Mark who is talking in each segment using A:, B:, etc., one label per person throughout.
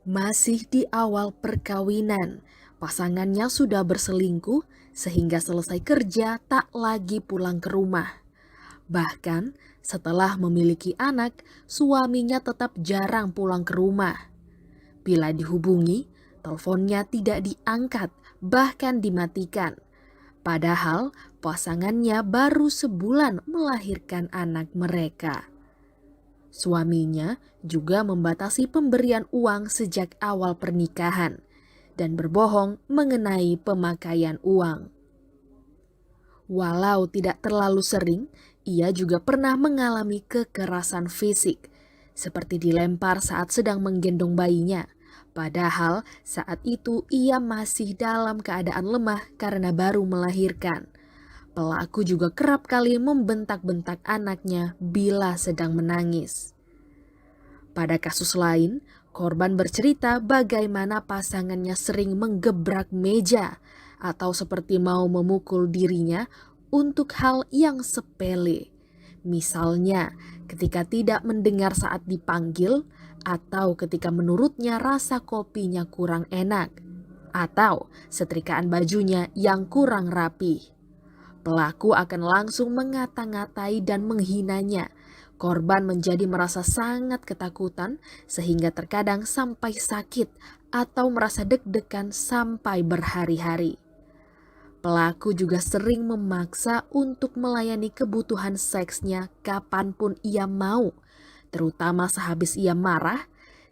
A: Masih di awal perkawinan, pasangannya sudah berselingkuh sehingga selesai kerja tak lagi pulang ke rumah. Bahkan setelah memiliki anak, suaminya tetap jarang pulang ke rumah. Bila dihubungi, teleponnya tidak diangkat, bahkan dimatikan. Padahal pasangannya baru sebulan melahirkan anak mereka. Suaminya juga membatasi pemberian uang sejak awal pernikahan dan berbohong mengenai pemakaian uang. Walau tidak terlalu sering, ia juga pernah mengalami kekerasan fisik, seperti dilempar saat sedang menggendong bayinya. Padahal saat itu ia masih dalam keadaan lemah karena baru melahirkan. Pelaku juga kerap kali membentak-bentak anaknya bila sedang menangis. Pada kasus lain, korban bercerita bagaimana pasangannya sering menggebrak meja atau seperti mau memukul dirinya untuk hal yang sepele. Misalnya, ketika tidak mendengar saat dipanggil atau ketika menurutnya rasa kopinya kurang enak atau setrikaan bajunya yang kurang rapi. Pelaku akan langsung mengata-ngatai dan menghinanya. Korban menjadi merasa sangat ketakutan sehingga terkadang sampai sakit atau merasa deg-degan sampai berhari-hari. Pelaku juga sering memaksa untuk melayani kebutuhan seksnya kapanpun ia mau, terutama sehabis ia marah,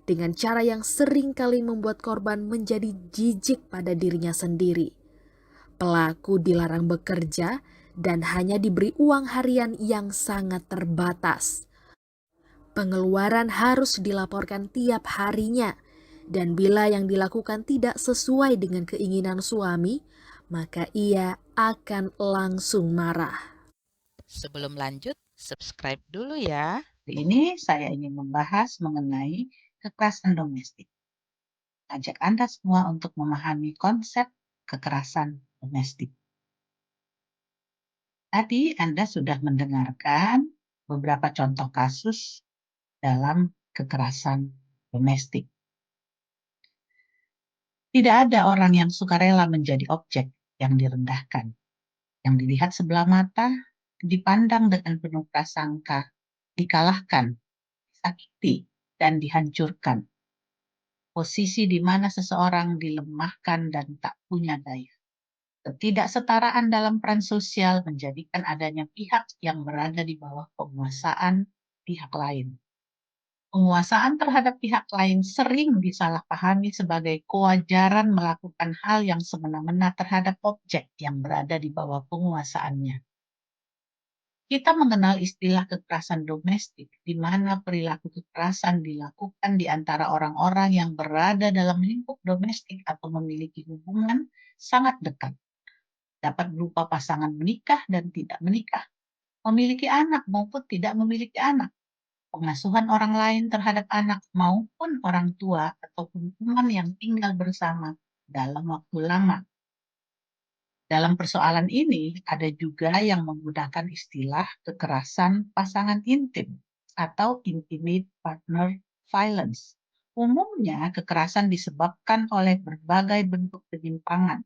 A: dengan cara yang sering kali membuat korban menjadi jijik pada dirinya sendiri. Pelaku dilarang bekerja dan hanya diberi uang harian yang sangat terbatas. Pengeluaran harus dilaporkan tiap harinya, dan bila yang dilakukan tidak sesuai dengan keinginan suami, maka ia akan langsung marah.
B: Sebelum lanjut, subscribe dulu ya.
C: Hari ini saya ingin membahas mengenai kekerasan domestik. Ajak Anda semua untuk memahami konsep kekerasan domestik. Tadi Anda sudah mendengarkan beberapa contoh kasus dalam kekerasan domestik. Tidak ada orang yang sukarela menjadi objek yang direndahkan, yang dilihat sebelah mata, dipandang dengan penuh prasangka, dikalahkan, disakiti, dan dihancurkan. Posisi di mana seseorang dilemahkan dan tak punya daya. Ketidaksetaraan dalam peran sosial menjadikan adanya pihak yang berada di bawah penguasaan pihak lain. Penguasaan terhadap pihak lain sering disalahpahami sebagai kewajaran melakukan hal yang semena-mena terhadap objek yang berada di bawah penguasaannya. Kita mengenal istilah kekerasan domestik, di mana perilaku kekerasan dilakukan di antara orang-orang yang berada dalam lingkup domestik atau memiliki hubungan sangat dekat. Dapat berupa pasangan menikah dan tidak menikah, memiliki anak maupun tidak memiliki anak, pengasuhan orang lain terhadap anak maupun orang tua ataupun teman yang tinggal bersama dalam waktu lama. Dalam persoalan ini, ada juga yang menggunakan istilah kekerasan pasangan intim atau intimate partner violence. Umumnya, kekerasan disebabkan oleh berbagai bentuk penyimpangan,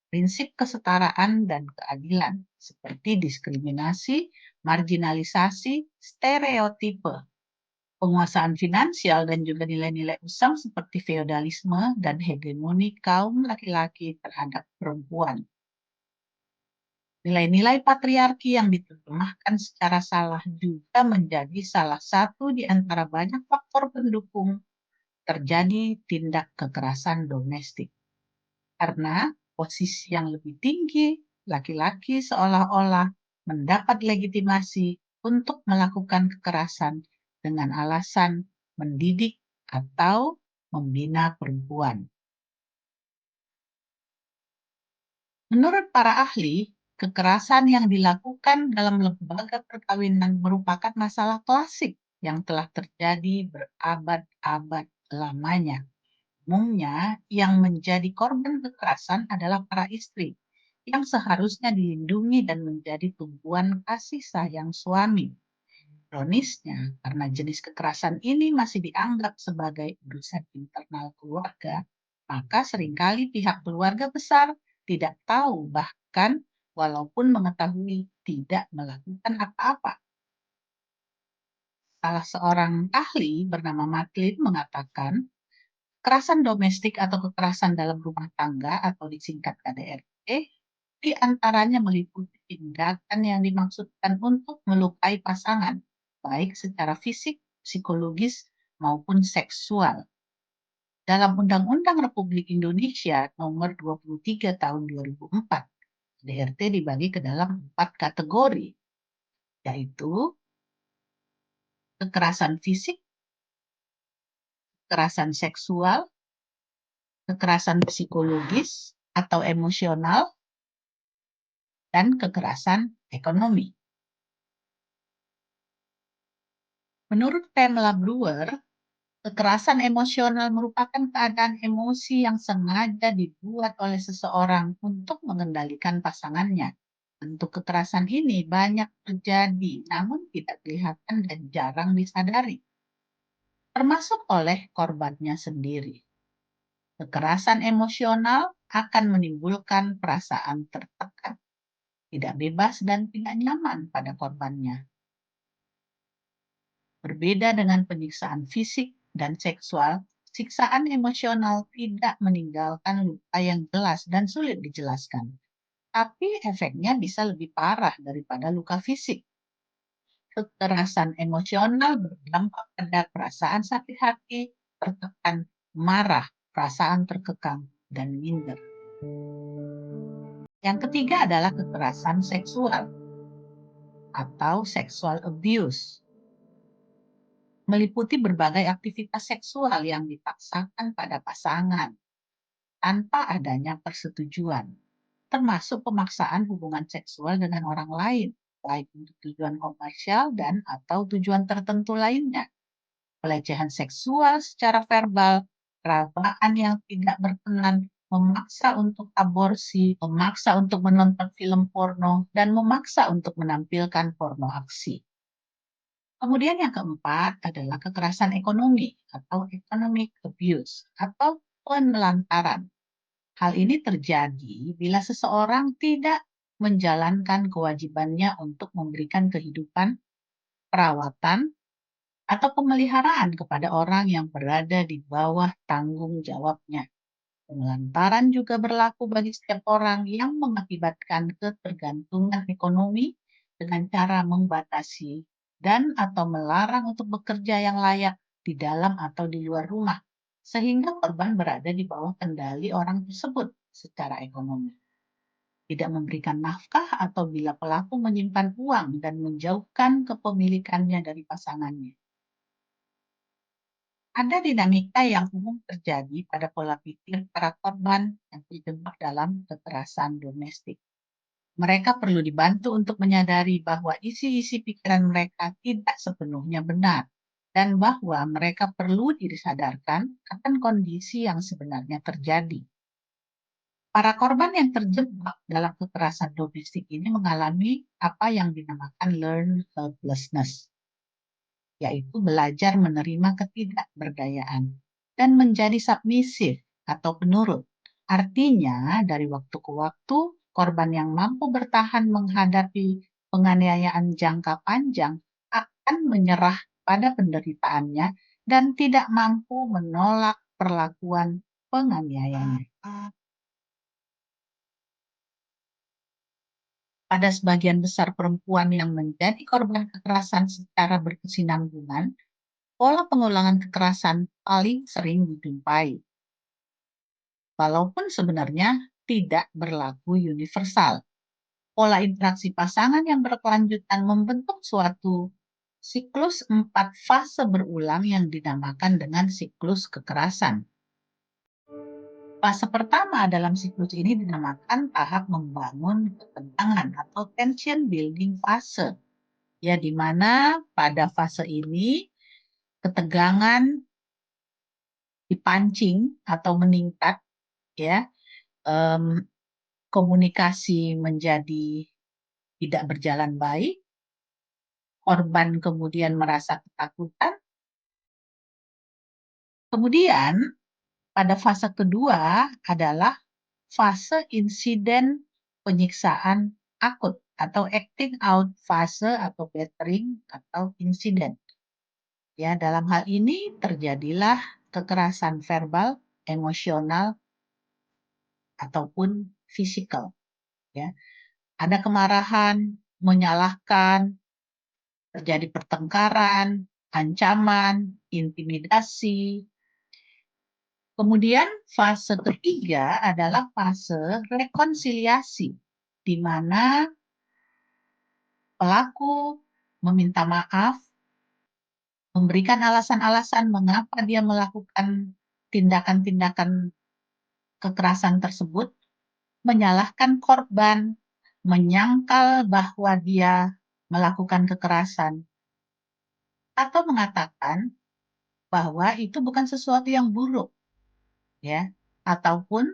C: prinsip kesetaraan dan keadilan, seperti diskriminasi, marginalisasi, stereotipe, penguasaan finansial, dan juga nilai-nilai usang seperti feodalisme dan hegemoni kaum laki-laki terhadap perempuan. Nilai-nilai patriarki yang diterjemahkan secara salah juga menjadi salah satu di antara banyak faktor pendukung terjadi tindak kekerasan domestik. Karena posisi yang lebih tinggi, laki-laki seolah-olah mendapat legitimasi untuk melakukan kekerasan dengan alasan mendidik atau membina perempuan. Menurut para ahli, kekerasan yang dilakukan dalam lembaga perkawinan merupakan masalah klasik yang telah terjadi berabad-abad lamanya. Umumnya, yang menjadi korban kekerasan adalah para istri yang seharusnya dilindungi dan menjadi tumpuan kasih sayang suami. Ironisnya, karena jenis kekerasan ini masih dianggap sebagai urusan internal keluarga, maka seringkali pihak keluarga besar tidak tahu, bahkan walaupun mengetahui tidak melakukan apa-apa. Salah seorang ahli bernama Matlin mengatakan, kekerasan domestik atau kekerasan dalam rumah tangga atau disingkat KDRT, di antaranya meliputi tindakan yang dimaksudkan untuk melukai pasangan, baik secara fisik, psikologis, maupun seksual. Dalam Undang-Undang Republik Indonesia Nomor 23 Tahun 2004, KDRT dibagi ke dalam 4 kategori, yaitu kekerasan fisik, kekerasan seksual, kekerasan psikologis atau emosional, dan kekerasan ekonomi. Menurut Pamela Brewer, kekerasan emosional merupakan keadaan emosi yang sengaja dibuat oleh seseorang untuk mengendalikan pasangannya. Bentuk kekerasan ini banyak terjadi, namun tidak kelihatan dan jarang disadari, termasuk oleh korbannya sendiri. Kekerasan emosional akan menimbulkan perasaan tertekan, tidak bebas, dan tidak nyaman pada korbannya. Berbeda dengan penyiksaan fisik dan seksual, siksaan emosional tidak meninggalkan luka yang jelas dan sulit dijelaskan. Tapi efeknya bisa lebih parah daripada luka fisik. Kekerasan emosional berdampak pada perasaan sakit hati, tertekan, marah, perasaan terkekang, dan minder. Yang ketiga adalah kekerasan seksual atau sexual abuse. Meliputi berbagai aktivitas seksual yang dipaksakan pada pasangan tanpa adanya persetujuan, termasuk pemaksaan hubungan seksual dengan orang lain, baik untuk tujuan komersial dan atau tujuan tertentu lainnya. Pelecehan seksual secara verbal, perabaan yang tidak berkenan, memaksa untuk aborsi, memaksa untuk menonton film porno, dan memaksa untuk menampilkan porno aksi. Kemudian yang keempat adalah kekerasan ekonomi atau economic abuse atau penelantaran. Hal ini terjadi bila seseorang tidak menjalankan kewajibannya untuk memberikan kehidupan, perawatan, atau pemeliharaan kepada orang yang berada di bawah tanggung jawabnya. Penelantaran juga berlaku bagi setiap orang yang mengakibatkan ketergantungan ekonomi dengan cara membatasi dan atau melarang untuk bekerja yang layak di dalam atau di luar rumah, sehingga korban berada di bawah kendali orang tersebut secara ekonomi. Tidak memberikan nafkah atau bila pelaku menyimpan uang dan menjauhkan kepemilikannya dari pasangannya. Ada dinamika yang umum terjadi pada pola pikir para korban yang terjebak dalam kekerasan domestik. Mereka perlu dibantu untuk menyadari bahwa isi-isi pikiran mereka tidak sepenuhnya benar dan bahwa mereka perlu disadarkan akan kondisi yang sebenarnya terjadi. Para korban yang terjebak dalam kekerasan domestik ini mengalami apa yang dinamakan learned helplessness, yaitu belajar menerima ketidakberdayaan dan menjadi submisif atau penurut. Artinya, dari waktu ke waktu, korban yang mampu bertahan menghadapi penganiayaan jangka panjang akan menyerah pada penderitaannya dan tidak mampu menolak perlakuan penganiayanya. Pada sebagian besar perempuan yang menjadi korban kekerasan secara berkesinambungan, pola pengulangan kekerasan paling sering dijumpai, walaupun sebenarnya tidak berlaku universal. Pola interaksi pasangan yang berkelanjutan membentuk suatu siklus 4 fase berulang yang dinamakan dengan siklus kekerasan. Fase pertama dalam siklus ini dinamakan tahap membangun ketegangan atau tension building fase, ya, di mana pada fase ini ketegangan dipancing atau meningkat, ya, komunikasi menjadi tidak berjalan baik, korban kemudian merasa ketakutan. Kemudian pada fase kedua adalah fase insiden penyiksaan akut atau acting out fase atau battering atau insiden. Ya, dalam hal ini terjadilah kekerasan verbal, emosional, ataupun fisikal. Ya, ada kemarahan, menyalahkan, terjadi pertengkaran, ancaman, intimidasi. Kemudian fase ketiga adalah fase rekonsiliasi, di mana pelaku meminta maaf, memberikan alasan-alasan mengapa dia melakukan tindakan-tindakan kekerasan tersebut, menyalahkan korban, menyangkal bahwa dia melakukan kekerasan, atau mengatakan bahwa itu bukan sesuatu yang buruk, ya, ataupun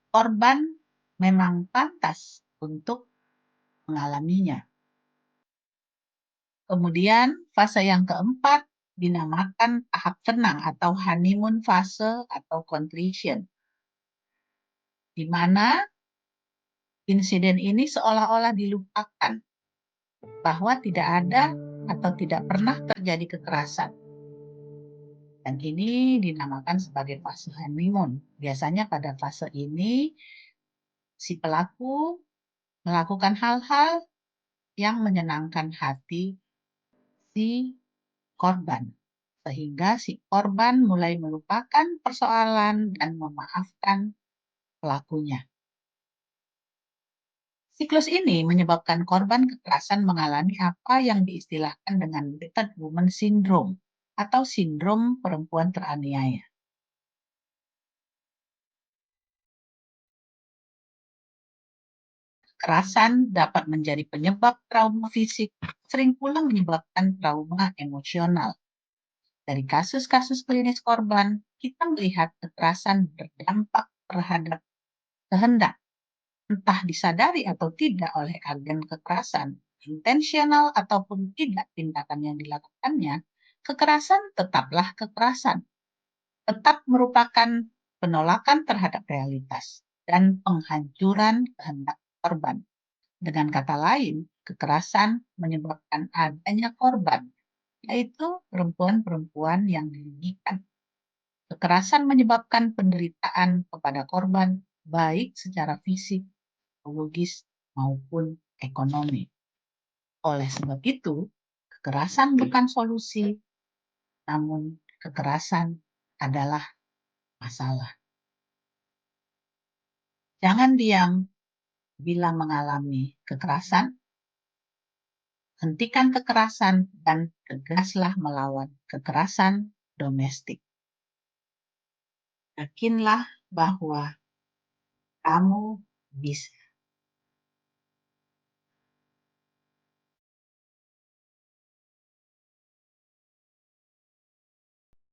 C: korban memang pantas untuk mengalaminya. Kemudian fase yang keempat dinamakan tahap tenang atau honeymoon fase atau contrition, di mana insiden ini seolah-olah dilupakan bahwa tidak ada atau tidak pernah terjadi kekerasan. Dan ini dinamakan sebagai fase honeymoon. Biasanya pada fase ini si pelaku melakukan hal-hal yang menyenangkan hati si korban, sehingga si korban mulai melupakan persoalan dan memaafkan pelakunya. Siklus ini menyebabkan korban kekerasan mengalami apa yang diistilahkan dengan battered woman syndrome atau sindrom perempuan teraniaya. Kekerasan dapat menjadi penyebab trauma fisik, sering pula menyebabkan trauma emosional. Dari kasus-kasus klinis korban, kita melihat kekerasan berdampak terhadap kehendak, entah disadari atau tidak oleh agen kekerasan, intensional ataupun tidak tindakan yang dilakukannya, kekerasan tetaplah kekerasan, tetap merupakan penolakan terhadap realitas dan penghancuran kehendak korban. Dengan kata lain, kekerasan menyebabkan adanya korban, yaitu perempuan-perempuan yang dirugikan. Kekerasan menyebabkan penderitaan kepada korban, baik secara fisik, psikologis, maupun ekonomi. Oleh sebab itu, kekerasan bukan solusi, namun kekerasan adalah masalah. Jangan diam bila mengalami kekerasan, hentikan kekerasan dan tegaslah melawan kekerasan domestik. Yakinlah bahwa kamu bisa.